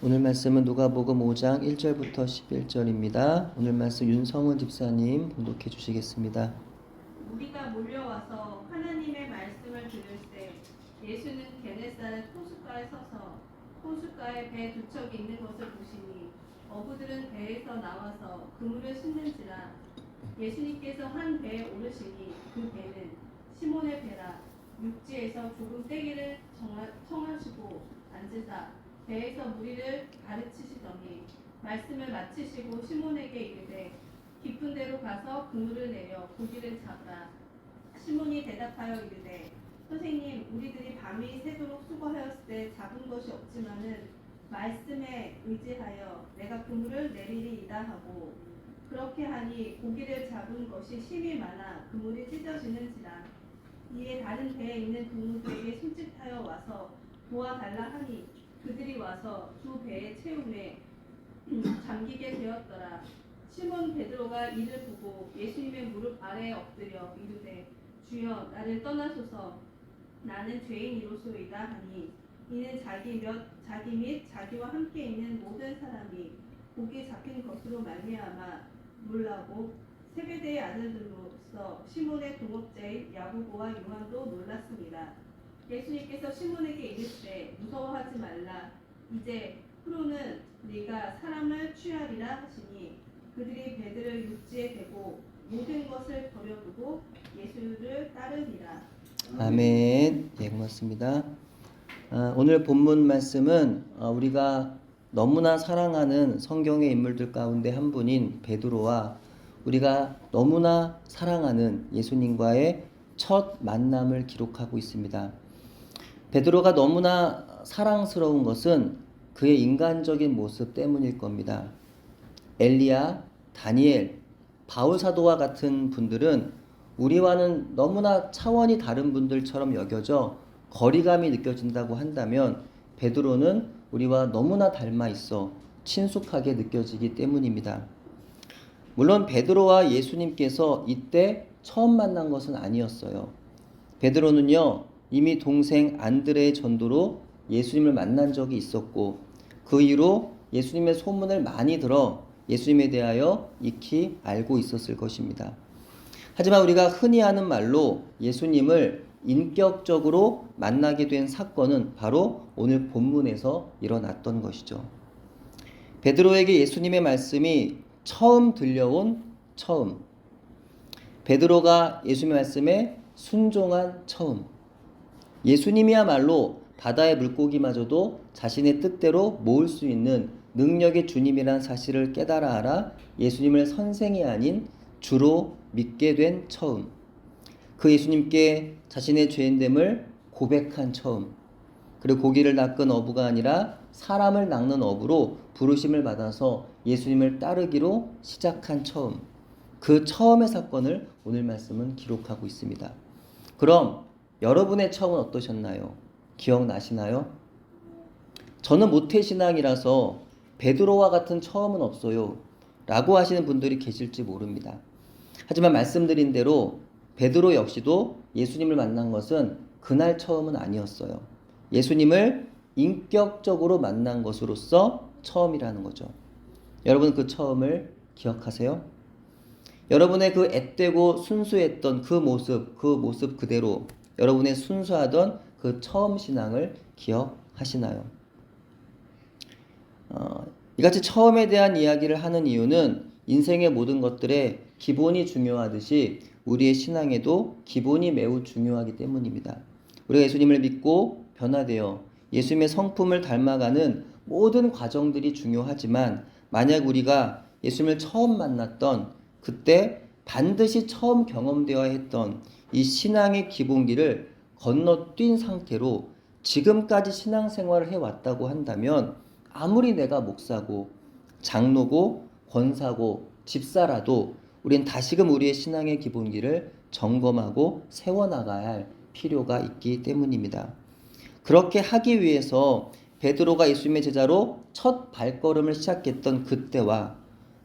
오늘 말씀은 누가복음 5장 1절부터 11절입니다. 오늘 말씀 윤성은 집사님 봉독해 주시겠습니다. 무리가 몰려와서 하나님의 말씀을 들을 때 예수는 게네사렛 호숫가에 서서 호숫가에 배 두 척이 있는 것을 보시니 어부들은 배에서 나와서 그물을 싣는지라. 예수님께서 한 배에 오르시니 그 배는 시몬의 배라. 육지에서 조금 떼기를 청하시고 앉으사 배에서 무리를 가르치시더니 말씀을 마치시고 시몬에게 이르되 깊은 데로 가서 그물을 내려 고기를 잡으라. 시몬이 대답하여 이르되 선생님, 우리들이 밤이 새도록 수고하였을 때 잡은 것이 없지만은 말씀에 의지하여 내가 그물을 내리리이다 하고, 그렇게 하니 고기를 잡은 것이 심히 많아 그물이 찢어지는지라. 이에 다른 배에 있는 동무들에게 손짓하여 와서 도와달라 하니 그들이 와서 두 배에 채우매 잠기게 되었더라. 시몬 베드로가 이를 보고 예수님의 무릎 아래에 엎드려 이르되 주여, 나를 떠나소서, 나는 죄인이로소이다 하니, 이는 자기 및 자기와 함께 있는 모든 사람이 고기 잡힌 것으로 말미암아 놀라고 세베대의 아들들로서 시몬의 동업자인 야고보와 요한도 놀랐습니다. 예수님께서 시몬에게 이르시되 무서워하지 말라. 이제 후로는 네가 사람을 취하리라 하시니, 그들이 배들을 육지에 대고 모든 것을 버려두고 예수를 따르니라. 아멘. 예, 고맙습니다. 오늘 본문 말씀은 우리가 너무나 사랑하는 성경의 인물들 가운데 한 분인 베드로와 우리가 너무나 사랑하는 예수님과의 첫 만남을 기록하고 있습니다. 베드로가 너무나 사랑스러운 것은 그의 인간적인 모습 때문일 겁니다. 엘리야, 다니엘, 바울 사도와 같은 분들은 우리와는 너무나 차원이 다른 분들처럼 여겨져 거리감이 느껴진다고 한다면 베드로는 우리와 너무나 닮아 있어 친숙하게 느껴지기 때문입니다. 물론 베드로와 예수님께서 이때 처음 만난 것은 아니었어요. 베드로는요, 이미 동생 안드레의 전도로 예수님을 만난 적이 있었고, 그 이후로 예수님의 소문을 많이 들어 예수님에 대하여 익히 알고 있었을 것입니다. 하지만 우리가 흔히 하는 말로 예수님을 인격적으로 만나게 된 사건은 바로 오늘 본문에서 일어났던 것이죠. 베드로에게 예수님의 말씀이 처음 들려온 처음, 베드로가 예수님의 말씀에 순종한 처음, 예수님이야말로 바다의 물고기마저도 자신의 뜻대로 모을 수 있는 능력의 주님이란 사실을 깨달아 알아 예수님을 선생이 아닌 주로 믿게 된 처음, 그 예수님께 자신의 죄인됨을 고백한 처음, 그리고 고기를 낚은 어부가 아니라 사람을 낚는 어부로 부르심을 받아서 예수님을 따르기로 시작한 처음, 그 처음의 사건을 오늘 말씀은 기록하고 있습니다. 그럼 여러분의 처음은 어떠셨나요? 기억나시나요? 저는 모태신앙이라서 베드로와 같은 처음은 없어요 라고 하시는 분들이 계실지 모릅니다. 하지만 말씀드린 대로 베드로 역시도 예수님을 만난 것은 그날 처음은 아니었어요. 예수님을 인격적으로 만난 것으로서 처음이라는 거죠. 여러분, 그 처음을 기억하세요? 여러분의 그 앳되고 순수했던 그 모습 그대로 여러분의 순수하던 그 처음 신앙을 기억하시나요? 이같이 처음에 대한 이야기를 하는 이유는 인생의 모든 것들의 기본이 중요하듯이 우리의 신앙에도 기본이 매우 중요하기 때문입니다. 우리가 예수님을 믿고 변화되어 예수님의 성품을 닮아가는 모든 과정들이 중요하지만, 만약 우리가 예수님을 처음 만났던 그때 반드시 처음 경험되어야 했던 이 신앙의 기본기를 건너뛴 상태로 지금까지 신앙생활을 해왔다고 한다면, 아무리 내가 목사고 장로고 권사고 집사라도 우린 다시금 우리의 신앙의 기본기를 점검하고 세워나가야 할 필요가 있기 때문입니다. 그렇게 하기 위해서 베드로가 예수님의 제자로 첫 발걸음을 시작했던 그때와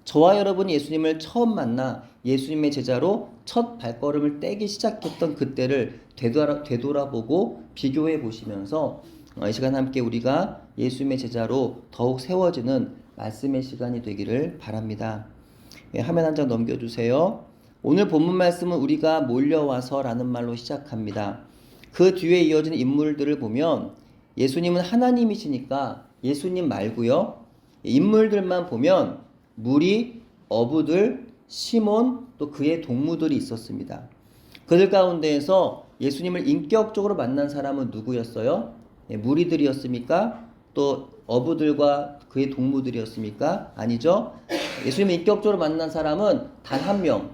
저와 여러분이 예수님을 처음 만나 예수님의 제자로 첫 발걸음을 떼기 시작했던 그때를 되돌아보고 비교해 보시면서 이 시간 함께 우리가 예수님의 제자로 더욱 세워지는 말씀의 시간이 되기를 바랍니다. 화면 한 장 넘겨주세요. 오늘 본문 말씀은 우리가 몰려와서라는 말로 시작합니다. 그 뒤에 이어지는 인물들을 보면 예수님은 하나님이시니까 예수님 말고요. 인물들만 보면 무리, 어부들, 시몬 또 그의 동무들이 있었습니다. 그들 가운데에서 예수님을 인격적으로 만난 사람은 누구였어요? 무리들이었습니까? 또 어부들과 그의 동무들이었습니까? 아니죠. 예수님을 인격적으로 만난 사람은 단 한 명.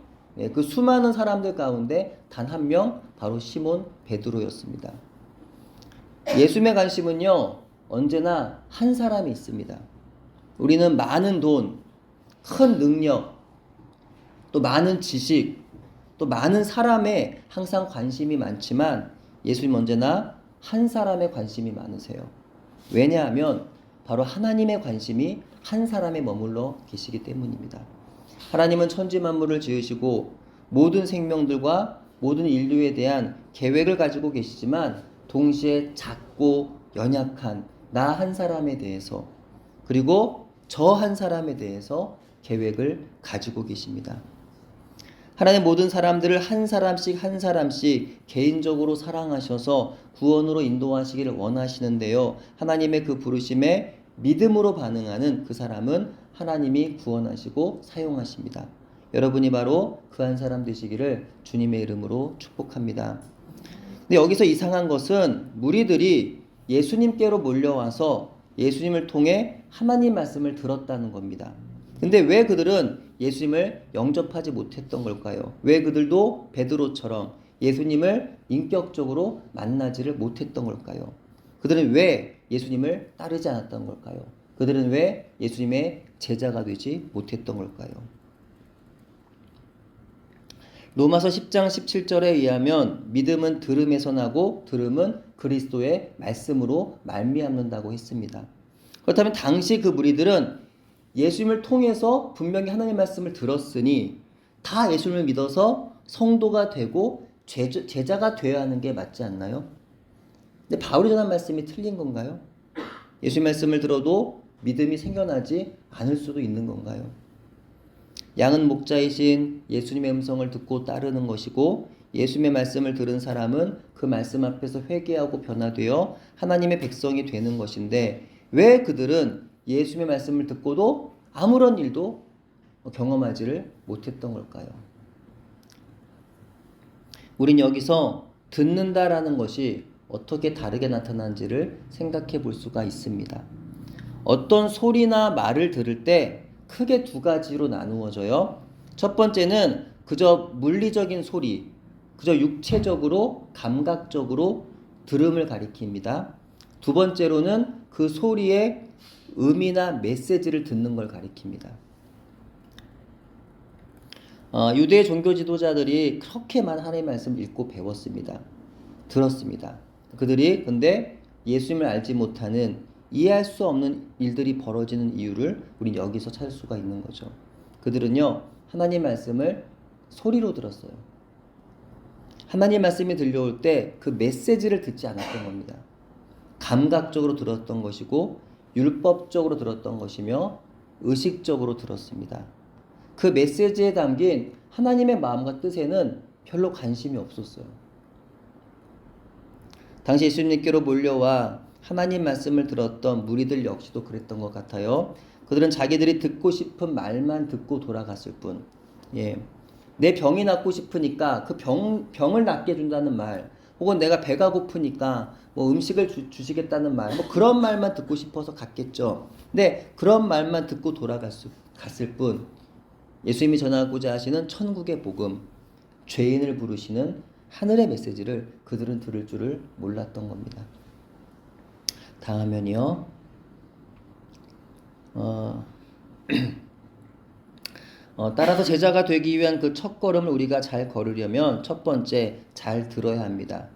그 수많은 사람들 가운데 단 한 명, 바로 시몬 베드로였습니다. 예수님의 관심은요, 언제나 한 사람이 있습니다. 우리는 많은 돈, 큰 능력, 또 많은 지식, 또 많은 사람에 항상 관심이 많지만 예수님 언제나 한 사람에 관심이 많으세요. 왜냐하면 바로 하나님의 관심이 한 사람에 머물러 계시기 때문입니다. 하나님은 천지 만물을 지으시고 모든 생명들과 모든 인류에 대한 계획을 가지고 계시지만 동시에 작고 연약한 나 한 사람에 대해서 그리고 저 한 사람에 대해서 계획을 가지고 계십니다. 하나님 모든 사람들을 한 사람씩 개인적으로 사랑하셔서 구원으로 인도하시기를 원하시는데요. 하나님의 그 부르심에 믿음으로 반응하는 그 사람은 하나님이 구원하시고 사용하십니다. 여러분이 바로 그 한 사람 되시기를 주님의 이름으로 축복합니다. 근데 여기서 이상한 것은 무리들이 예수님께로 몰려와서 예수님을 통해 하나님 말씀을 들었다는 겁니다. 근데 왜 그들은 예수님을 영접하지 못했던 걸까요? 왜 그들도 베드로처럼 예수님을 인격적으로 만나지를 못했던 걸까요? 그들은 왜 예수님을 따르지 않았던 걸까요? 그들은 왜 예수님의 제자가 되지 못했던 걸까요? 로마서 10장 17절에 의하면 믿음은 들음에서 나고 들음은 그리스도의 말씀으로 말미암는다고 했습니다. 그렇다면 당시 그 무리들은 예수님을 통해서 분명히 하나님의 말씀을 들었으니 다 예수님을 믿어서 성도가 되고 제자가 되어야 하는 게 맞지 않나요? 근데 바울이 전한 말씀이 틀린 건가요? 예수님 말씀을 들어도 믿음이 생겨나지 않을 수도 있는 건가요? 양은 목자이신 예수님의 음성을 듣고 따르는 것이고 예수님의 말씀을 들은 사람은 그 말씀 앞에서 회개하고 변화되어 하나님의 백성이 되는 것인데 왜 그들은 예수님의 말씀을 듣고도 아무런 일도 경험하지를 못했던 걸까요? 우린 여기서 듣는다라는 것이 어떻게 다르게 나타나는지를 생각해 볼 수가 있습니다. 어떤 소리나 말을 들을 때 크게 두 가지로 나누어져요. 첫 번째는 그저 물리적인 소리, 그저 육체적으로 감각적으로 들음을 가리킵니다. 두 번째로는 그 소리의 의미나 메시지를 듣는 걸 가리킵니다. 유대 종교 지도자들이 그렇게만 하나님의 말씀을 읽고 배웠습니다. 들었습니다. 그들이 근데 예수님을 알지 못하는 이해할 수 없는 일들이 벌어지는 이유를 우린 여기서 찾을 수가 있는 거죠. 그들은요, 하나님 말씀을 소리로 들었어요. 하나님 말씀이 들려올 때 그 메시지를 듣지 않았던 겁니다. 감각적으로 들었던 것이고 율법적으로 들었던 것이며 의식적으로 들었습니다. 그 메시지에 담긴 하나님의 마음과 뜻에는 별로 관심이 없었어요. 당시 예수님께로 몰려와 하나님 말씀을 들었던 무리들 역시도 그랬던 것 같아요. 그들은 자기들이 듣고 싶은 말만 듣고 돌아갔을 뿐. 내 병이 낫고 싶으니까 그 병을 낫게 해준다는 말, 혹은 내가 배가 고프니까 뭐 음식을 주시겠다는 말, 뭐 그런 말만 듣고 싶어서 갔겠죠. 근데 그런 말만 듣고 갔을 뿐, 예수님이 전하고자 하시는 천국의 복음, 죄인을 부르시는 하늘의 메시지를 그들은 들을 줄을 몰랐던 겁니다. 다음면이요. 따라서 제자가 되기 위한 그 첫 걸음을 우리가 잘 걸으려면 첫 번째, 잘 들어야 합니다.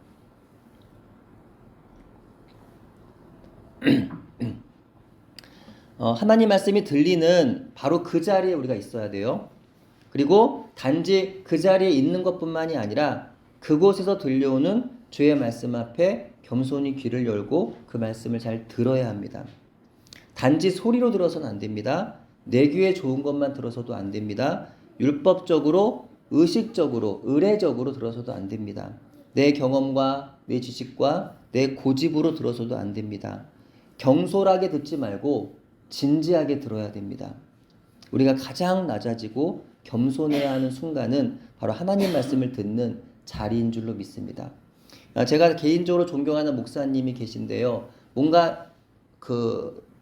하나님 말씀이 들리는 바로 그 자리에 우리가 있어야 돼요. 그리고 단지 그 자리에 있는 것뿐만이 아니라 그곳에서 들려오는 주의 말씀 앞에 겸손히 귀를 열고 그 말씀을 잘 들어야 합니다. 단지 소리로 들어서는 안 됩니다. 내 귀에 좋은 것만 들어서도 안 됩니다. 율법적으로, 의식적으로, 의례적으로 들어서도 안 됩니다. 내 경험과 내 지식과 내 고집으로 들어서도 안 됩니다. 경솔하게 듣지 말고 진지하게 들어야 됩니다. 우리가 가장 낮아지고 겸손해야 하는 순간은 바로 하나님 말씀을 듣는 자리인 줄로 믿습니다. 제가 개인적으로 존경하는 목사님이 계신데요. 뭔가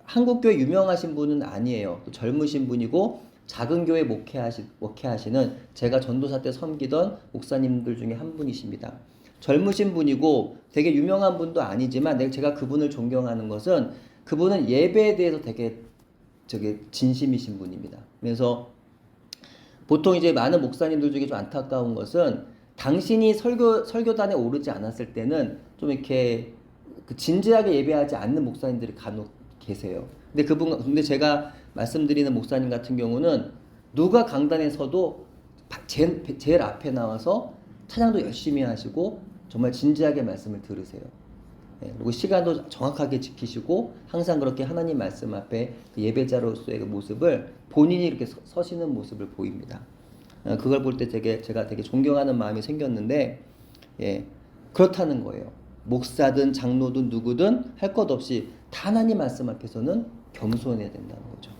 한국교회 유명하신 분은 아니에요. 또 젊으신 분이고 작은 교회 목회하시는 제가 전도사 때 섬기던 목사님들 중에 한 분이십니다. 젊으신 분이고 되게 유명한 분도 아니지만 제가 그분을 존경하는 것은 그분은 예배에 대해서 되게 진심이신 분입니다. 그래서 보통 이제 많은 목사님들 중에 좀 안타까운 것은 당신이 설교단에 오르지 않았을 때는 좀 이렇게 진지하게 예배하지 않는 목사님들이 간혹 계세요. 근데 제가 말씀드리는 목사님 같은 경우는 누가 강단에 서도 제일 앞에 나와서 찬양도 열심히 하시고 정말 진지하게 말씀을 들으세요. 그리고 시간도 정확하게 지키시고 항상 그렇게 하나님 말씀 앞에 예배자로서의 그 모습을 본인이 이렇게 서시는 모습을 보입니다. 그걸 볼 때 제가 되게 존경하는 마음이 생겼는데, 그렇다는 거예요. 목사든 장로든 누구든 할 것 없이 다 하나님 말씀 앞에서는 겸손해야 된다는 거죠.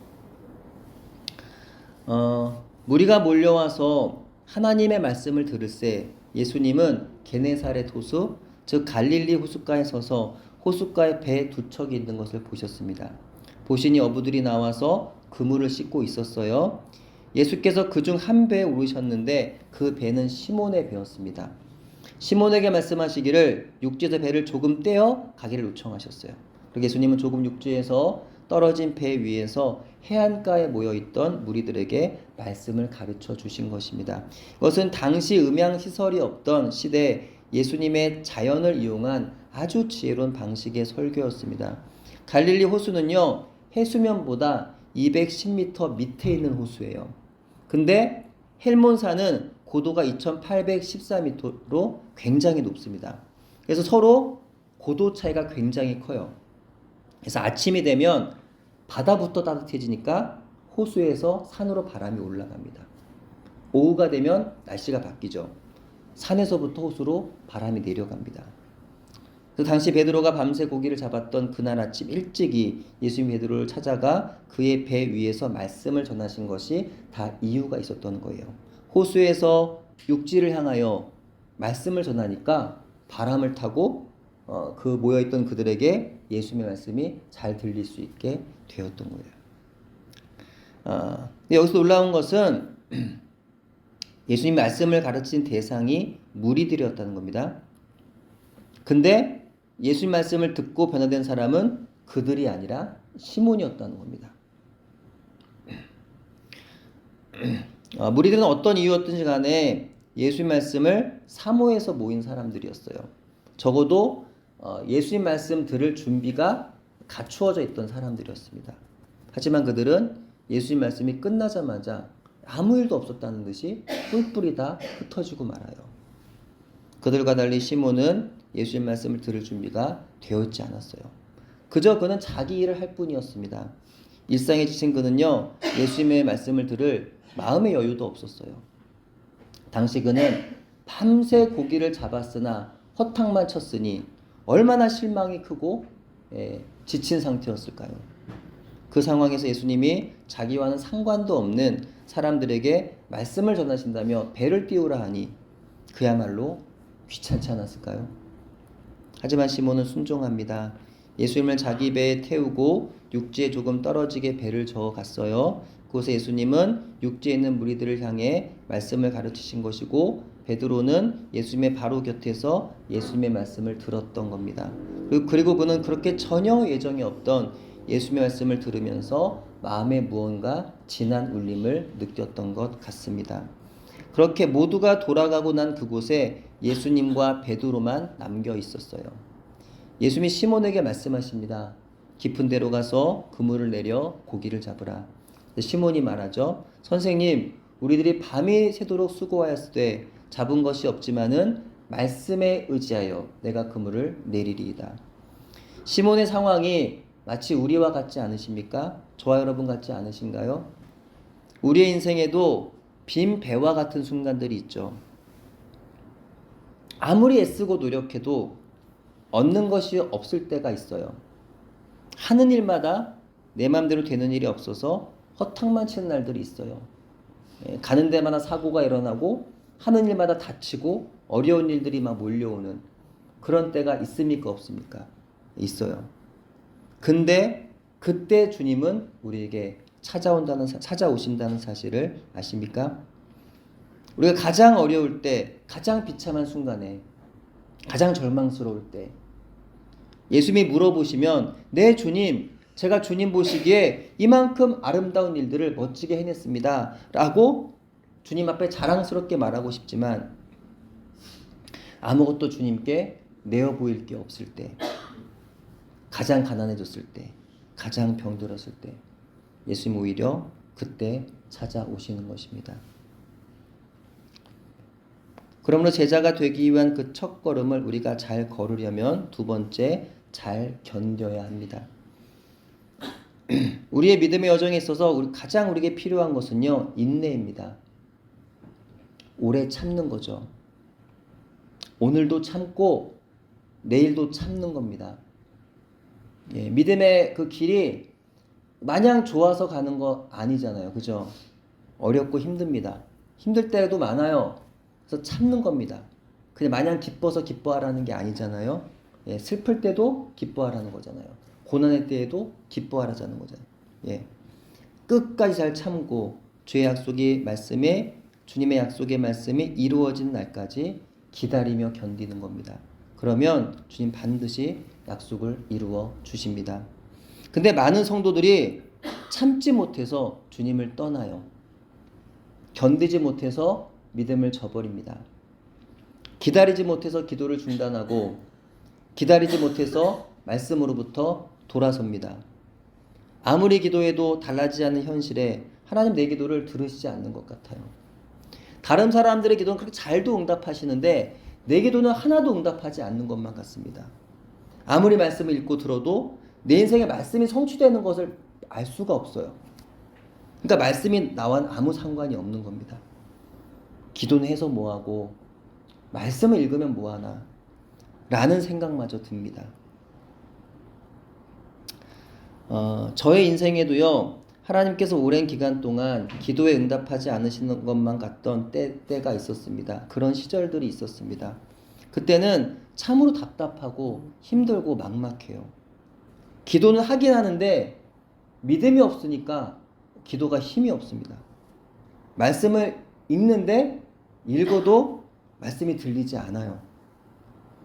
무리가 몰려와서 하나님의 말씀을 들을새 예수님은 게네사렛 호수, 즉 갈릴리 호숫가에 서서 호숫가에 배 두 척이 있는 것을 보셨습니다. 보시니 어부들이 나와서 그물을 씻고 있었어요. 예수께서 그중 한 배에 오르셨는데 그 배는 시몬의 배였습니다. 시몬에게 말씀하시기를 육지에서 배를 조금 떼어 가기를 요청하셨어요. 그리고 예수님은 조금 육지에서 떨어진 배 위에서 해안가에 모여있던 무리들에게 말씀을 가르쳐 주신 것입니다. 이것은 당시 음향시설이 없던 시대에 예수님의 자연을 이용한 아주 지혜로운 방식의 설교였습니다. 갈릴리 호수는요, 해수면보다 210m 밑에 있는 호수예요. 근데 헬몬산은 고도가 2814m로 굉장히 높습니다. 그래서 서로 고도 차이가 굉장히 커요. 그래서 아침이 되면 바다부터 따뜻해지니까 호수에서 산으로 바람이 올라갑니다. 오후가 되면 날씨가 바뀌죠. 산에서부터 호수로 바람이 내려갑니다. 그래서 당시 베드로가 밤새 고기를 잡았던 그날 아침 일찍이 예수님 베드로를 찾아가 그의 배 위에서 말씀을 전하신 것이 다 이유가 있었던 거예요. 호수에서 육지를 향하여 말씀을 전하니까 바람을 타고 그 모여있던 그들에게 예수님의 말씀이 잘 들릴 수 있게 되었던 거예요. 근데 여기서 놀라운 것은 예수님 말씀을 가르친 대상이 무리들이었다는 겁니다. 근데 예수님 말씀을 듣고 변화된 사람은 그들이 아니라 시몬이었다는 겁니다. 무리들은 어떤 이유였든지 간에 예수님 말씀을 사모해서 모인 사람들이었어요. 적어도 예수님 말씀 들을 준비가 갖추어져 있던 사람들이었습니다. 하지만 그들은 예수님 말씀이 끝나자마자 아무 일도 없었다는 듯이 뿔뿔이 다 흩어지고 말아요. 그들과 달리 시몬은 예수님 말씀을 들을 준비가 되어 있지 않았어요. 그저 그는 자기 일을 할 뿐이었습니다. 일상에 지친 그는요, 예수님의 말씀을 들을 마음의 여유도 없었어요. 당시 그는 밤새 고기를 잡았으나 허탕만 쳤으니 얼마나 실망이 크고 지친 상태였을까요? 그 상황에서 예수님이 자기와는 상관도 없는 사람들에게 말씀을 전하신다며 배를 띄우라 하니 그야말로 귀찮지 않았을까요? 하지만 시몬은 순종합니다. 예수님을 자기 배에 태우고 육지에 조금 떨어지게 배를 저어 갔어요. 그곳에 예수님은 육지에 있는 무리들을 향해 말씀을 가르치신 것이고 베드로는 예수님의 바로 곁에서 예수님의 말씀을 들었던 겁니다. 그리고 그는 그렇게 전혀 예정이 없던 예수님의 말씀을 들으면서 마음에 무언가 진한 울림을 느꼈던 것 같습니다. 그렇게 모두가 돌아가고 난 그곳에 예수님과 베드로만 남겨 있었어요. 예수님이 시몬에게 말씀하십니다. 깊은 데로 가서 그물을 내려 고기를 잡으라. 시몬이 말하죠. 선생님, 우리들이 밤이 새도록 수고하였으되 잡은 것이 없지만은 말씀에 의지하여 내가 그물을 내리리이다. 시몬의 상황이 마치 우리와 같지 않으십니까? 저와 여러분 같지 않으신가요? 우리의 인생에도 빈 배와 같은 순간들이 있죠. 아무리 애쓰고 노력해도 얻는 것이 없을 때가 있어요. 하는 일마다 내 마음대로 되는 일이 없어서 허탕만 치는 날들이 있어요. 가는 데마다 사고가 일어나고 하는 일마다 다치고 어려운 일들이 막 몰려오는 그런 때가 있습니까? 없습니까? 있어요. 근데 그때 주님은 우리에게 찾아오신다는 사실을 아십니까? 우리가 가장 어려울 때, 가장 비참한 순간에, 가장 절망스러울 때 예수님이 물어보시면 네 주님, 제가 주님 보시기에 이만큼 아름다운 일들을 멋지게 해냈습니다 라고 주님 앞에 자랑스럽게 말하고 싶지만 아무것도 주님께 내어 보일 게 없을 때, 가장 가난해졌을 때, 가장 병들었을 때 예수님 오히려 그때 찾아오시는 것입니다. 그러므로 제자가 되기 위한 그 첫걸음을 우리가 잘 걸으려면 두 번째, 잘 견뎌야 합니다. 우리의 믿음의 여정에 있어서 가장 우리에게 필요한 것은요, 인내입니다. 오래 참는 거죠. 오늘도 참고 내일도 참는 겁니다. 믿음의 그 길이 마냥 좋아서 가는 거 아니잖아요. 그죠? 어렵고 힘듭니다. 힘들 때도 많아요. 그래서 참는 겁니다. 그냥 마냥 기뻐서 기뻐하라는 게 아니잖아요. 슬플 때도 기뻐하라는 거잖아요. 고난의 때에도 기뻐하라는 거잖아요. 끝까지 잘 참고 주의 약속의 말씀에, 주님의 약속의 말씀이 이루어지는 날까지 기다리며 견디는 겁니다. 그러면 주님 반드시 약속을 이루어 주십니다. 근데 많은 성도들이 참지 못해서 주님을 떠나요. 견디지 못해서 믿음을 저버립니다. 기다리지 못해서 기도를 중단하고 기다리지 못해서 말씀으로부터 돌아섭니다. 아무리 기도해도 달라지지 않는 현실에 하나님 내 기도를 들으시지 않는 것 같아요. 다른 사람들의 기도는 그렇게 잘도 응답하시는데 내 기도는 하나도 응답하지 않는 것만 같습니다. 아무리 말씀을 읽고 들어도 내 인생에 말씀이 성취되는 것을 알 수가 없어요. 그러니까 말씀이 나와 아무 상관이 없는 겁니다. 기도는 해서 뭐하고 말씀을 읽으면 뭐하나 라는 생각마저 듭니다. 저의 인생에도요, 하나님께서 오랜 기간 동안 기도에 응답하지 않으시는 것만 같던 때가 있었습니다. 그런 시절들이 있었습니다. 그때는 참으로 답답하고 힘들고 막막해요. 기도는 하긴 하는데 믿음이 없으니까 기도가 힘이 없습니다. 말씀을 읽는데 읽어도 말씀이 들리지 않아요.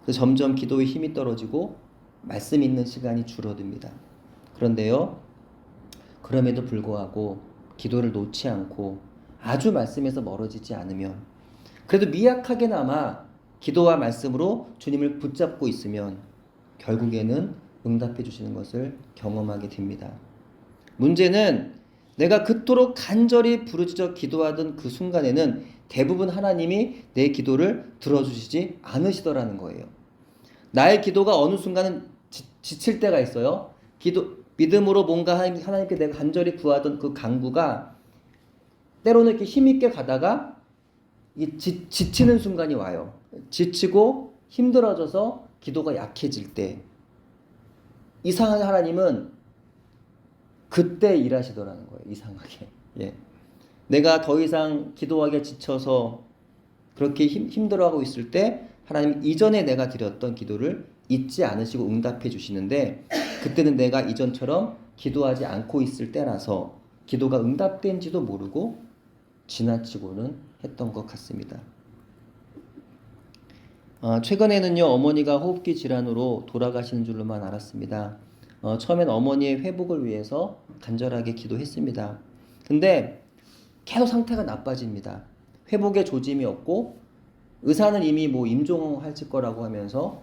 그래서 점점 기도의 힘이 떨어지고 말씀 읽는 시간이 줄어듭니다. 그런데요, 그럼에도 불구하고 기도를 놓지 않고 아주 말씀에서 멀어지지 않으면, 그래도 미약하게나마 기도와 말씀으로 주님을 붙잡고 있으면 결국에는 응답해 주시는 것을 경험하게 됩니다. 문제는 내가 그토록 간절히 부르짖어 기도하던 그 순간에는 대부분 하나님이 내 기도를 들어주시지 않으시더라는 거예요. 나의 기도가 어느 순간은 지칠 때가 있어요. 믿음으로 뭔가 하나님께 내가 간절히 구하던 그 간구가 때로는 이렇게 힘있게 가다가 지치는 순간이 와요. 지치고 힘들어져서 기도가 약해질 때 이상한 하나님은 그때 일하시더라는 거예요. 이상하게. 내가 더 이상 기도하기에 지쳐서 그렇게 힘들어하고 있을 때 하나님 이전에 내가 드렸던 기도를 잊지 않으시고 응답해 주시는데, 그때는 내가 이전처럼 기도하지 않고 있을 때라서 기도가 응답된지도 모르고 지나치고는 했던 것 같습니다. 최근에는요, 어머니가 호흡기 질환으로 돌아가시는 줄로만 알았습니다. 처음엔 어머니의 회복을 위해서 간절하게 기도했습니다. 근데 계속 상태가 나빠집니다. 회복의 조짐이 없고 의사는 이미 임종할 거라고 하면서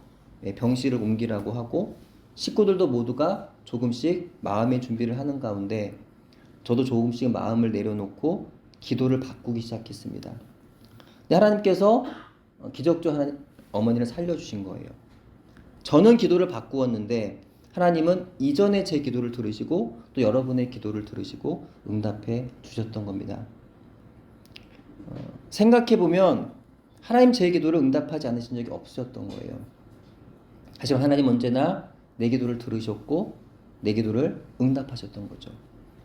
병실을 옮기라고 하고, 식구들도 모두가 조금씩 마음의 준비를 하는 가운데 저도 조금씩 마음을 내려놓고 기도를 바꾸기 시작했습니다. 근데 하나님께서 기적적으로 어머니를 살려주신 거예요. 저는 기도를 바꾸었는데 하나님은 이전에 제 기도를 들으시고 또 여러분의 기도를 들으시고 응답해 주셨던 겁니다. 생각해보면 하나님 제 기도를 응답하지 않으신 적이 없으셨던 거예요. 하지만 하나님 언제나 내 기도를 들으셨고 내 기도를 응답하셨던 거죠.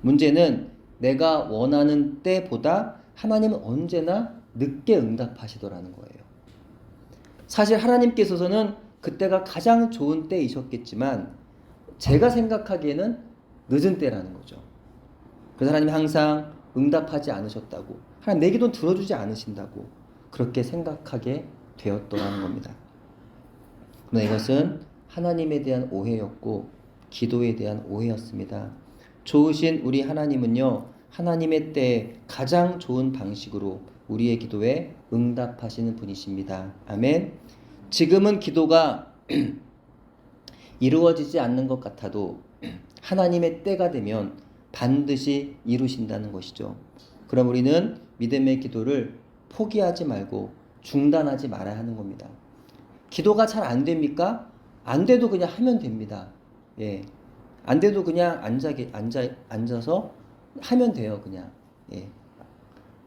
문제는 내가 원하는 때보다 하나님은 언제나 늦게 응답하시더라는 거예요. 사실 하나님께서는 그때가 가장 좋은 때이셨겠지만 제가 생각하기에는 늦은 때라는 거죠. 그래서 하나님이 항상 응답하지 않으셨다고, 하나님 내 기도는 들어주지 않으신다고 그렇게 생각하게 되었더라는 겁니다. 그러나 이것은 하나님에 대한 오해였고 기도에 대한 오해였습니다. 좋으신 우리 하나님은요, 하나님의 때에 가장 좋은 방식으로 우리의 기도에 응답하시는 분이십니다. 아멘. 지금은 기도가 이루어지지 않는 것 같아도 하나님의 때가 되면 반드시 이루신다는 것이죠. 그럼 우리는 믿음의 기도를 포기하지 말고 중단하지 말아야 하는 겁니다. 기도가 잘 안 됩니까? 안 돼도 그냥 하면 됩니다. 예. 안 돼도 그냥 앉아서 하면 돼요, 그냥. 예.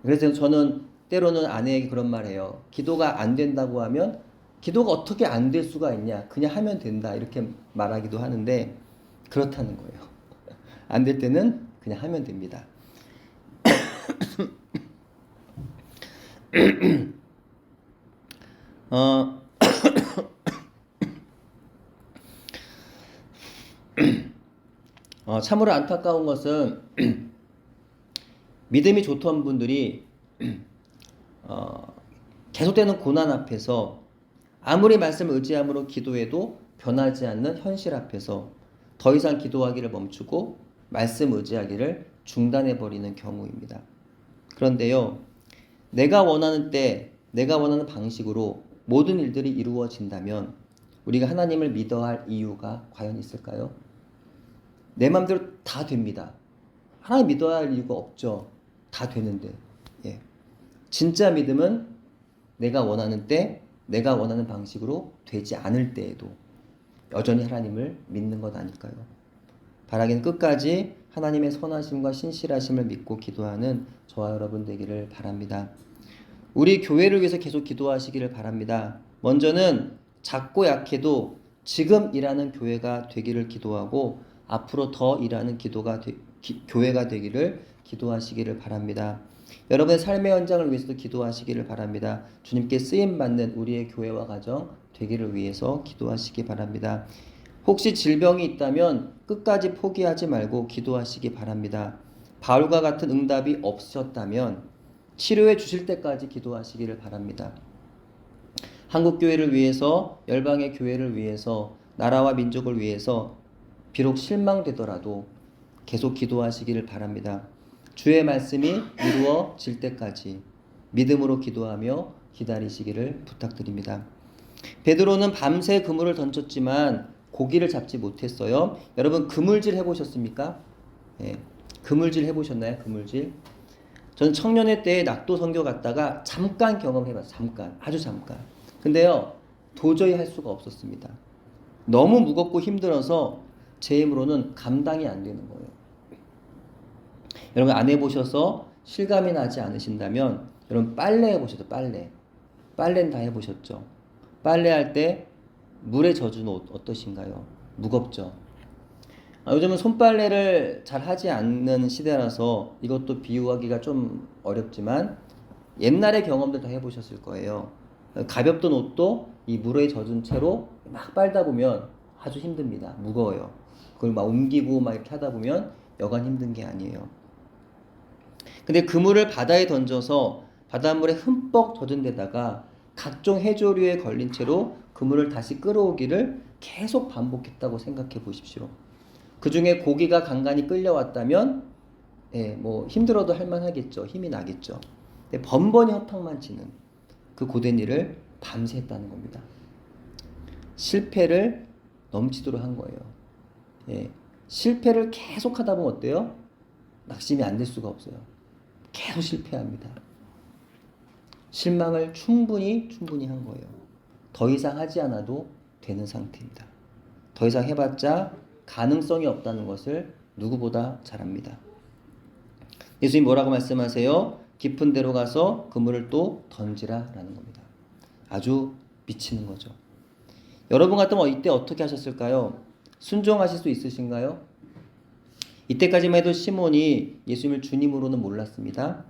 그래서 저는 때로는 아내에게 그런 말 해요. 기도가 안 된다고 하면 기도가 어떻게 안 될 수가 있냐? 그냥 하면 된다. 이렇게 말하기도 하는데 그렇다는 거예요. 안 될 때는 그냥 하면 됩니다. 참으로 안타까운 것은 믿음이 좋던 분들이 계속되는 고난 앞에서 아무리 말씀을 의지함으로 기도해도 변하지 않는 현실 앞에서 더 이상 기도하기를 멈추고 말씀 의지하기를 중단해버리는 경우입니다. 그런데요, 내가 원하는 때, 내가 원하는 방식으로 모든 일들이 이루어진다면 우리가 하나님을 믿어야 할 이유가 과연 있을까요? 내 마음대로 다 됩니다. 하나님 믿어야 할 이유가 없죠. 다 되는데. 예. 진짜 믿음은 내가 원하는 때, 내가 원하는 방식으로 되지 않을 때에도 여전히 하나님을 믿는 것 아닐까요? 바라기는 끝까지 하나님의 선하심과 신실하심을 믿고 기도하는 저와 여러분 되기를 바랍니다. 우리 교회를 위해서 계속 기도하시기를 바랍니다. 먼저는 작고 약해도 지금 일하는 교회가 되기를 기도하고 앞으로 더 일하는 교회가 되기를 기도하시기를 바랍니다. 여러분의 삶의 현장을 위해서도 기도하시기를 바랍니다. 주님께 쓰임받는 우리의 교회와 가정 되기를 위해서 기도하시기 바랍니다. 혹시 질병이 있다면 끝까지 포기하지 말고 기도하시기 바랍니다. 바울과 같은 응답이 없으셨다면 치료해 주실 때까지 기도하시기를 바랍니다. 한국교회를 위해서, 열방의 교회를 위해서, 나라와 민족을 위해서 비록 실망되더라도 계속 기도하시기를 바랍니다. 주의 말씀이 이루어질 때까지 믿음으로 기도하며 기다리시기를 부탁드립니다. 베드로는 밤새 그물을 던졌지만 고기를 잡지 못했어요. 여러분 그물질 해보셨습니까? 예, 그물질 해보셨나요? 그물질. 저는 청년회 때 낙도 선교 갔다가 잠깐 경험해봤어요. 잠깐, 아주 잠깐. 근데요, 도저히 할 수가 없었습니다. 너무 무겁고 힘들어서 제 힘으로는 감당이 안 되는 거예요. 여러분 안 해보셔서 실감이 나지 않으신다면 여러분 빨래 해보셨죠? 빨래는 다 해보셨죠? 빨래할 때 물에 젖은 옷 어떠신가요? 무겁죠? 요즘은 손빨래를 잘 하지 않는 시대라서 이것도 비유하기가 좀 어렵지만 옛날의 경험들 다 해보셨을 거예요. 가볍던 옷도 이 물에 젖은 채로 막 빨다 보면 아주 힘듭니다. 무거워요. 그걸 막 옮기고 막 이렇게 하다 보면 여간 힘든 게 아니에요. 근데 그물을 바다에 던져서 바닷물에 흠뻑 젖은 데다가 각종 해조류에 걸린 채로 그물을 다시 끌어오기를 계속 반복했다고 생각해 보십시오. 그 중에 고기가 간간히 끌려왔다면 뭐 힘들어도 할만하겠죠. 힘이 나겠죠. 근데 번번이 허탕만 치는 그 고된 일을 밤새 했다는 겁니다. 실패를 넘치도록 한 거예요. 실패를 계속 하다 보면 어때요? 낙심이 안 될 수가 없어요. 계속 실패합니다. 실망을 충분히 한 거예요. 더 이상 하지 않아도 되는 상태입니다. 더 이상 해봤자 가능성이 없다는 것을 누구보다 잘 압니다. 예수님 뭐라고 말씀하세요? 깊은 데로 가서 그물을 또 던지라 라는 겁니다. 아주 미치는 거죠. 여러분 같으면 이때 어떻게 하셨을까요? 순종하실 수 있으신가요? 이때까지만 해도 시몬이 예수님을 주님으로는 몰랐습니다.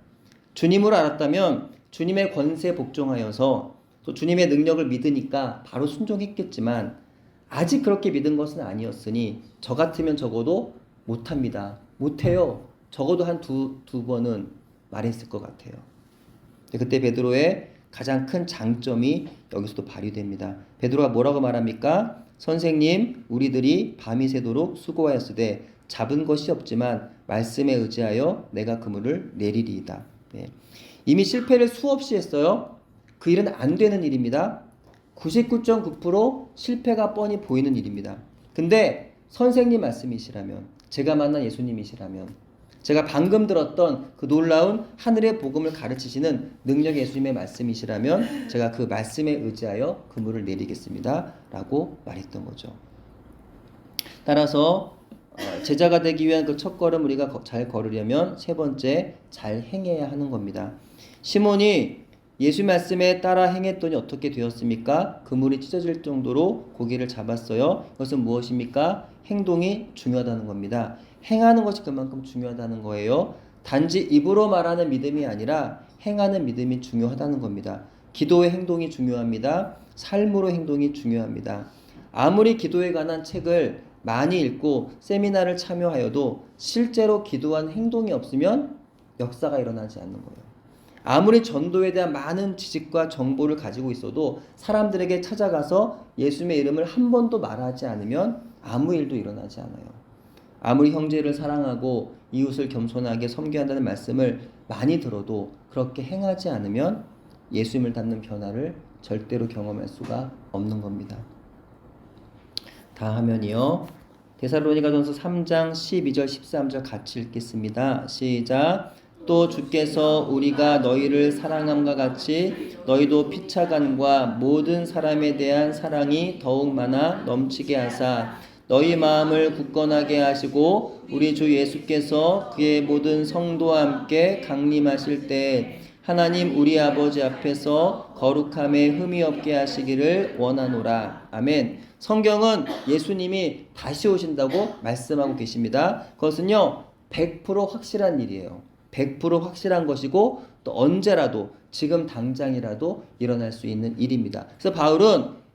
주님으로 알았다면 주님의 권세에 복종하여서 또 주님의 능력을 믿으니까 바로 순종했겠지만 아직 그렇게 믿은 것은 아니었으니 저 같으면 적어도 못합니다. 못해요. 적어도 한 두 번은 말했을 것 같아요. 그때 베드로의 가장 큰 장점이 여기서도 발휘됩니다. 베드로가 뭐라고 말합니까? 선생님, 우리들이 밤이 새도록 수고하였으되 잡은 것이 없지만 말씀에 의지하여 내가 그물을 내리리이다. 네. 이미 실패를 수없이 했어요. 그 일은 안 되는 일입니다. 99.9% 실패가 뻔히 보이는 일입니다. 근데 선생님 말씀이시라면, 제가 만난 예수님이시라면, 제가 방금 들었던 그 놀라운 하늘의 복음을 가르치시는 능력의 예수님의 말씀이시라면 제가 그 말씀에 의지하여 그물을 내리겠습니다 라고 말했던 거죠. 따라서 제자가 되기 위한 그 첫걸음 우리가 잘 걸으려면 세 번째, 잘 행해야 하는 겁니다. 시몬이 예수 말씀에 따라 행했더니 어떻게 되었습니까? 그물이 찢어질 정도로 고기를 잡았어요. 그것은 무엇입니까? 행동이 중요하다는 겁니다. 행하는 것이 그만큼 중요하다는 거예요. 단지 입으로 말하는 믿음이 아니라 행하는 믿음이 중요하다는 겁니다. 기도의 행동이 중요합니다. 삶으로 행동이 중요합니다. 아무리 기도에 관한 책을 많이 읽고 세미나를 참여하여도 실제로 기도한 행동이 없으면 역사가 일어나지 않는 거예요. 아무리 전도에 대한 많은 지식과 정보를 가지고 있어도 사람들에게 찾아가서 예수님의 이름을 한 번도 말하지 않으면 아무 일도 일어나지 않아요. 아무리 형제를 사랑하고 이웃을 겸손하게 섬겨야 한다는 말씀을 많이 들어도 그렇게 행하지 않으면 예수님을 닮는 변화를 절대로 경험할 수가 없는 겁니다. 다 하면이요. 데살로니가전서 3장 12절 13절 같이 읽겠습니다. 시작. 또 주께서 우리가 너희를 사랑함과 같이 너희도 피차간과 모든 사람에 대한 사랑이 더욱 많아 넘치게 하사 너희 마음을 굳건하게 하시고 우리 주 예수께서 그의 모든 성도와 함께 강림하실 때 하나님 우리 아버지 앞에서 거룩함에 흠이 없게 하시기를 원하노라. 아멘. 성경은 예수님이 다시 오신다고 말씀하고 계십니다. 그것은요 100% 확실한 일이에요. 100% 확실한 것이고 또 언제라도 지금 당장이라도 일어날 수 있는 일입니다. 그래서 바울은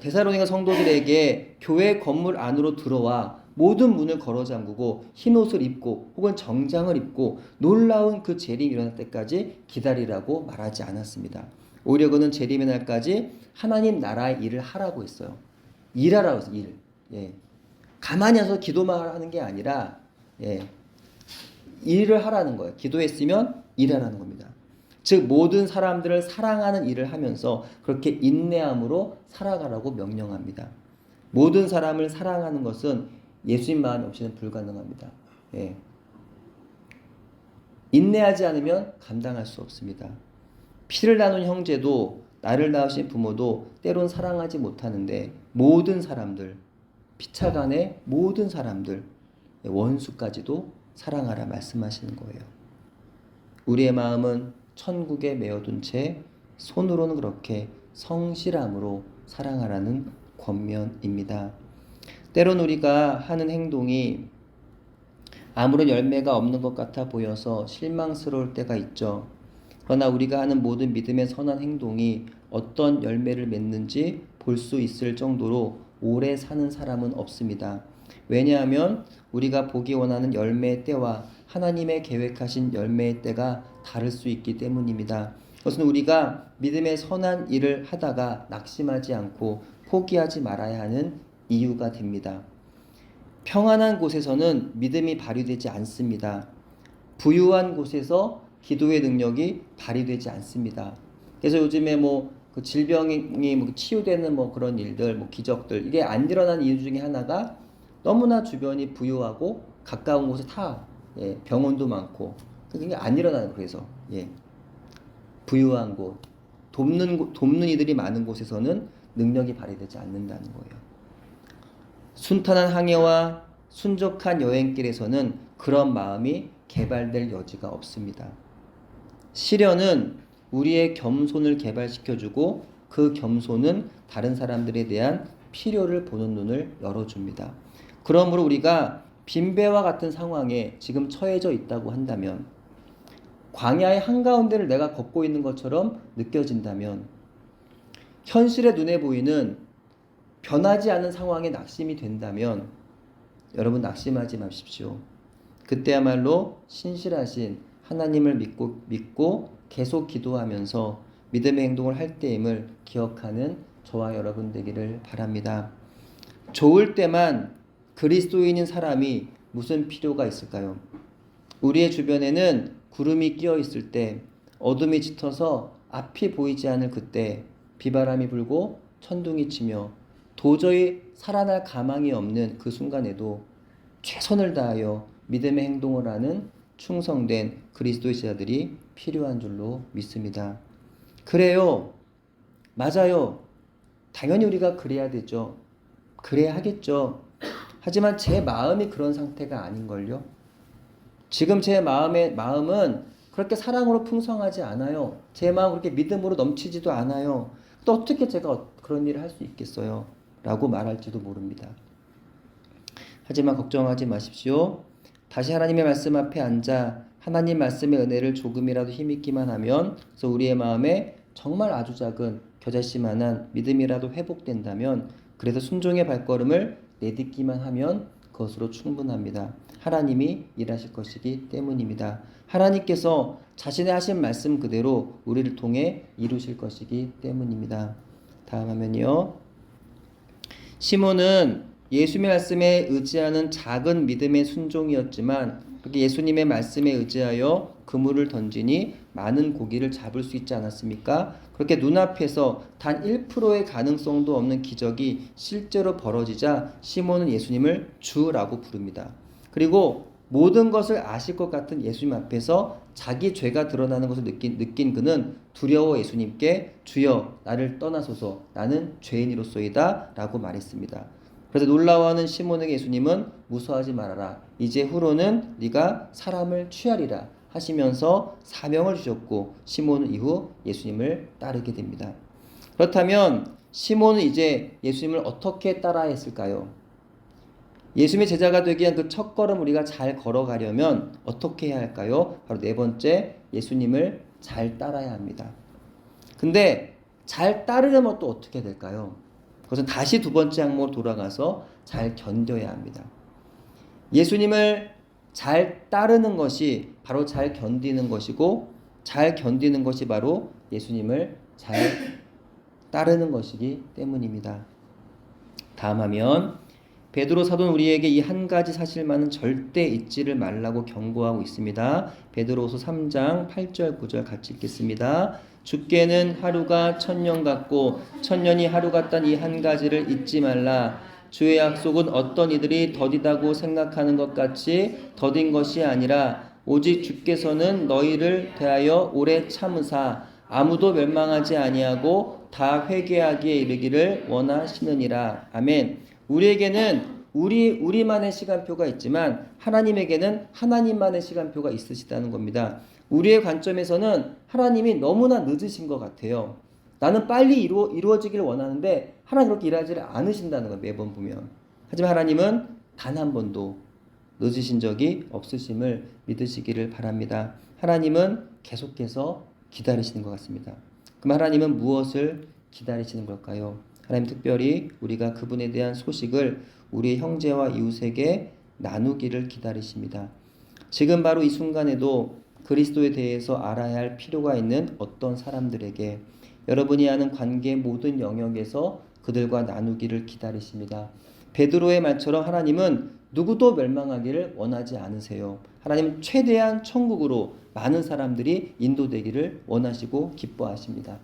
데살로니가 성도들에게 교회 건물 안으로 들어와 모든 문을 걸어 잠그고 흰옷을 입고 혹은 정장을 입고 놀라운 그 재림이 일어날 때까지 기다리라고 말하지 않았습니다. 오히려 그는 재림의 날까지 하나님 나라의 일을 하라고 했어요. 일하라고 했어요. 일. 예. 가만히 서서 기도만 하는 게 아니라 일을 하라는 거예요. 기도했으면 일하라는 겁니다. 즉 모든 사람들을 사랑하는 일을 하면서 그렇게 인내함으로 살아가라고 명령합니다. 모든 사람을 사랑하는 것은 예수님 마음이 없이는 불가능합니다. 예. 인내하지 않으면 감당할 수 없습니다. 피를 나눈 형제도 나를 낳으신 부모도 때론 사랑하지 못하는데 모든 사람들, 피차간의 모든 사람들, 원수까지도 사랑하라 말씀하시는 거예요. 우리의 마음은 천국에 메어둔 채 손으로는 그렇게 성실함으로 사랑하라는 권면입니다. 때론 우리가 하는 행동이 아무런 열매가 없는 것 같아 보여서 실망스러울 때가 있죠. 그러나 우리가 하는 모든 믿음의 선한 행동이 어떤 열매를 맺는지 볼 수 있을 정도로 오래 사는 사람은 없습니다. 왜냐하면 우리가 보기 원하는 열매의 때와 하나님의 계획하신 열매의 때가 다를 수 있기 때문입니다. 그것은 우리가 믿음의 선한 일을 하다가 낙심하지 않고 포기하지 말아야 하는 이유가 됩니다. 평안한 곳에서는 믿음이 발휘되지 않습니다. 부유한 곳에서 기도의 능력이 발휘되지 않습니다. 그래서 요즘에 그 질병이 치유되는 그런 일들, 기적들, 이게 안 일어나는 이유 중에 하나가 너무나 주변이 부유하고 가까운 곳에 병원도 많고 그게 안 일어나는 거예요. 그래서 부유한 곳, 돕는 이들이 많은 곳에서는 능력이 발휘되지 않는다는 거예요. 순탄한 항해와 순적한 여행길에서는 그런 마음이 개발될 여지가 없습니다. 시련은 우리의 겸손을 개발시켜주고 그 겸손은 다른 사람들에 대한 필요를 보는 눈을 열어줍니다. 그러므로 우리가 빈배와 같은 상황에 지금 처해져 있다고 한다면, 광야의 한가운데를 내가 걷고 있는 것처럼 느껴진다면, 현실의 눈에 보이는 변하지 않은 상황에 낙심이 된다면 여러분 낙심하지 마십시오. 그때야말로 신실하신 하나님을 믿고 계속 기도하면서 믿음의 행동을 할 때임을 기억하는 저와 여러분 되기를 바랍니다. 좋을 때만 그리스도인인 사람이 무슨 필요가 있을까요? 우리의 주변에는 구름이 끼어 있을 때, 어둠이 짙어서 앞이 보이지 않을 그때, 비바람이 불고 천둥이 치며 도저히 살아날 가망이 없는 그 순간에도 최선을 다하여 믿음의 행동을 하는 충성된 그리스도의 제자들이 필요한 줄로 믿습니다. 그래요. 맞아요. 당연히 우리가 그래야 되죠. 그래야 하겠죠. 하지만 제 마음이 그런 상태가 아닌걸요. 지금 제 마음은 그렇게 사랑으로 풍성하지 않아요. 제 마음은 그렇게 믿음으로 넘치지도 않아요. 또 어떻게 제가 그런 일을 할 수 있겠어요? 라고 말할지도 모릅니다. 하지만 걱정하지 마십시오. 다시 하나님의 말씀 앞에 앉아 하나님 말씀의 은혜를 조금이라도 힘있기만 하면, 그래서 우리의 마음에 정말 아주 작은 겨자씨만한 믿음이라도 회복된다면, 그래서 순종의 발걸음을 내딛기만 하면 그것으로 충분합니다. 하나님이 일하실 것이기 때문입니다. 하나님께서 자신의 하신 말씀 그대로 우리를 통해 이루실 것이기 때문입니다. 다음 화면이요. 시몬은 예수님의 말씀에 의지하는 작은 믿음의 순종이었지만, 그렇게 예수님의 말씀에 의지하여 그물을 던지니 많은 고기를 잡을 수 있지 않았습니까? 그렇게 눈앞에서 단 1%의 가능성도 없는 기적이 실제로 벌어지자 시몬은 예수님을 주라고 부릅니다. 그리고 모든 것을 아실 것 같은 예수님 앞에서 자기 죄가 드러나는 것을 느낀 그는 두려워 예수님께 주여 나를 떠나소서 나는 죄인이로소이다 라고 말했습니다. 그래서 놀라워하는 시몬에게 예수님은 무서워하지 말아라. 이제 후로는 네가 사람을 취하리라 하시면서 사명을 주셨고, 시몬은 이후 예수님을 따르게 됩니다. 그렇다면 시몬은 이제 예수님을 어떻게 따라야 했을까요? 예수님의 제자가 되기 위한 그 첫걸음 우리가 잘 걸어가려면 어떻게 해야 할까요? 바로 네 번째, 예수님을 잘 따라야 합니다. 근데 잘 따르려면 또 어떻게 될까요? 그것은 다시 두 번째 항목으로 돌아가서 잘 견뎌야 합니다. 예수님을 잘 따르는 것이 바로 잘 견디는 것이고, 잘 견디는 것이 바로 예수님을 잘 따르는 것이기 때문입니다. 다음 화면. 베드로 사도는 우리에게 이 한 가지 사실만은 절대 잊지를 말라고 경고하고 있습니다. 베드로후서 3장 8절 9절 같이 읽겠습니다. 주께는 하루가 1000년 같고 1000년이 하루 같단 이 한 가지를 잊지 말라. 주의 약속은 어떤 이들이 더디다고 생각하는 것 같이 더딘 것이 아니라 오직 주께서는 너희를 대하여 오래 참으사 아무도 멸망하지 아니하고 다 회개하기에 이르기를 원하시느니라. 아멘. 우리에게는 우리만의 시간표가 있지만 하나님에게는 하나님만의 시간표가 있으시다는 겁니다. 우리의 관점에서는 하나님이 너무나 늦으신 것 같아요. 나는 빨리 이루어지기를 원하는데 하나님 그렇게 일하지 않으신다는 거예요. 매번 보면. 하지만 하나님은 단 한 번도 늦으신 적이 없으심을 믿으시기를 바랍니다. 하나님은 계속해서 기다리시는 것 같습니다. 그럼 하나님은 무엇을 기다리시는 걸까요? 하나님 특별히 우리가 그분에 대한 소식을 우리 형제와 이웃에게 나누기를 기다리십니다. 지금 바로 이 순간에도 그리스도에 대해서 알아야 할 필요가 있는 어떤 사람들에게 여러분이 아는 관계의 모든 영역에서 그들과 나누기를 기다리십니다. 베드로의 말처럼 하나님은 누구도 멸망하기를 원하지 않으세요. 하나님은 최대한 천국으로 많은 사람들이 인도되기를 원하시고 기뻐하십니다.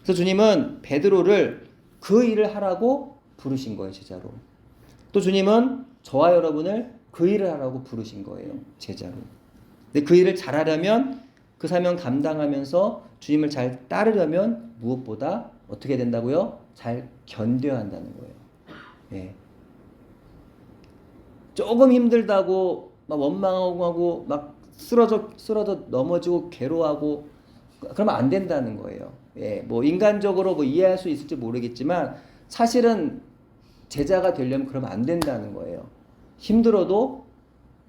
그래서 주님은 베드로를 그 일을 하라고 부르신 거예요, 제자로. 또 주님은 저와 여러분을 그 일을 하라고 부르신 거예요, 제자로. 근데 그 일을 잘하려면, 그 사명 감당하면서 주님을 잘 따르려면 무엇보다 어떻게 된다고요? 잘 견뎌야 한다는 거예요. 예. 조금 힘들다고 막 원망하고 막 쓰러져 넘어지고 괴로워하고 그러면 안 된다는 거예요. 예. 뭐 인간적으로 뭐 이해할 수 있을지 모르겠지만 사실은 제자가 되려면 그러면 안 된다는 거예요. 힘들어도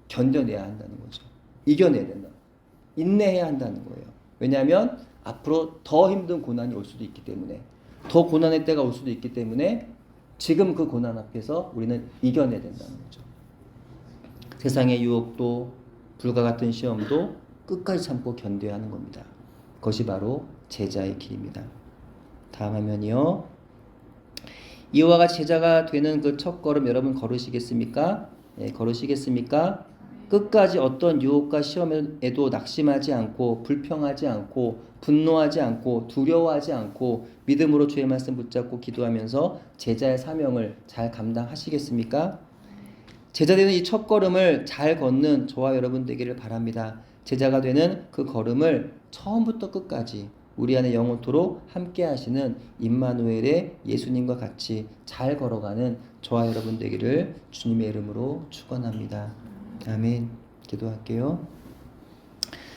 견뎌내야 한다는 거죠. 이겨내야 된다. 인내해야 한다는 거예요. 왜냐하면 앞으로 더 힘든 고난이 올 수도 있기 때문에, 더 고난의 때가 올 수도 있기 때문에 지금 그 고난 앞에서 우리는 이겨내야 된다는 거죠. 세상의 유혹도 불과 같은 시험도 끝까지 참고 견뎌야 하는 겁니다. 그것이 바로 제자의 길입니다. 다음 화면이요. 이와 같이 제자가 되는 그 첫 걸음 여러분 걸으시겠습니까? 예, 걸으시겠습니까? 끝까지 어떤 유혹과 시험에도 낙심하지 않고 불평하지 않고 분노하지 않고 두려워하지 않고 믿음으로 주의 말씀 붙잡고 기도하면서 제자의 사명을 잘 감당하시겠습니까? 제자 되는 이 첫 걸음을 잘 걷는 저와 여러분 되기를 바랍니다. 제자가 되는 그 걸음을 처음부터 끝까지 우리 안에 영원토록 함께 하시는 임마누엘의 예수님과 같이 잘 걸어가는 저와 여러분 되기를 주님의 이름으로 축원합니다. 아멘. 기도할게요.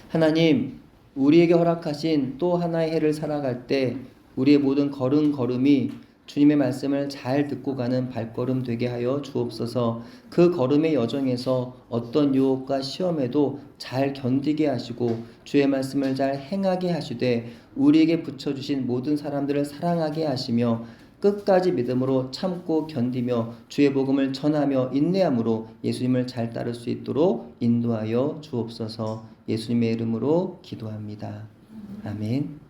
하나님, 우리에게 허락하신 또 하나의 해를 살아갈 때 우리의 모든 걸음걸음이 주님의 말씀을 잘 듣고 가는 발걸음 되게 하여 주옵소서. 그 걸음의 여정에서 어떤 유혹과 시험에도 잘 견디게 하시고 주의 말씀을 잘 행하게 하시되 우리에게 붙여주신 모든 사람들을 사랑하게 하시며 끝까지 믿음으로 참고 견디며 주의 복음을 전하며 인내함으로 예수님을 잘 따를 수 있도록 인도하여 주옵소서. 예수님의 이름으로 기도합니다. 아멘.